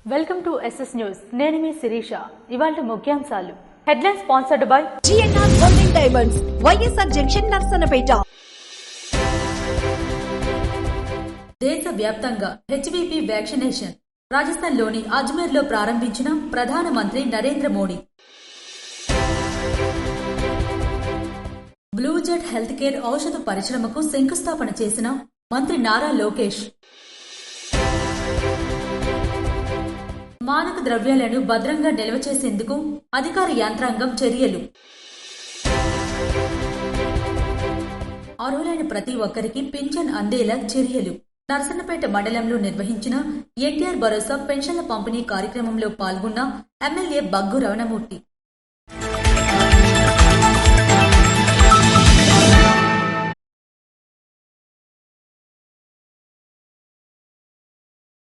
Welcome to SS news. నేను మీ శిరీష. ఇవాళ ముఖ్యాంశాలు. Headline sponsored by GNR golden diamonds, YSR junction, Narasannapeta. దేశవ్యాప్తంగా హెచ్విపి వ్యాక్సినేషన్ రాజస్థాన్లోని అజ్మీర్లో ప్రారంభించిన ప్రధానమంత్రి నరేంద్ర మోడీ. బ్లూజెట్ హెల్త్ కేర్ ఔషధ పరిశ్రమకు శంకుస్థాపన చేసిన మంత్రి నారా లోకేష్. మాదక ద్రవ్యాలను భద్రంగా నిల్వ చేసేందుకు అధికార యంత్రాంగం చర్యలు. అర్హులైన ప్రతి ఒక్కరికి పింఛన్ అందేలా చర్యలు. నర్సన్నపేట మండలంలో నిర్వహించిన ఎన్టీఆర్ భరోసా పెన్షన్ల పంపిణీ కార్యక్రమంలో పాల్గొన్న ఎమ్మెల్యే బగ్గు రమణమూర్తి.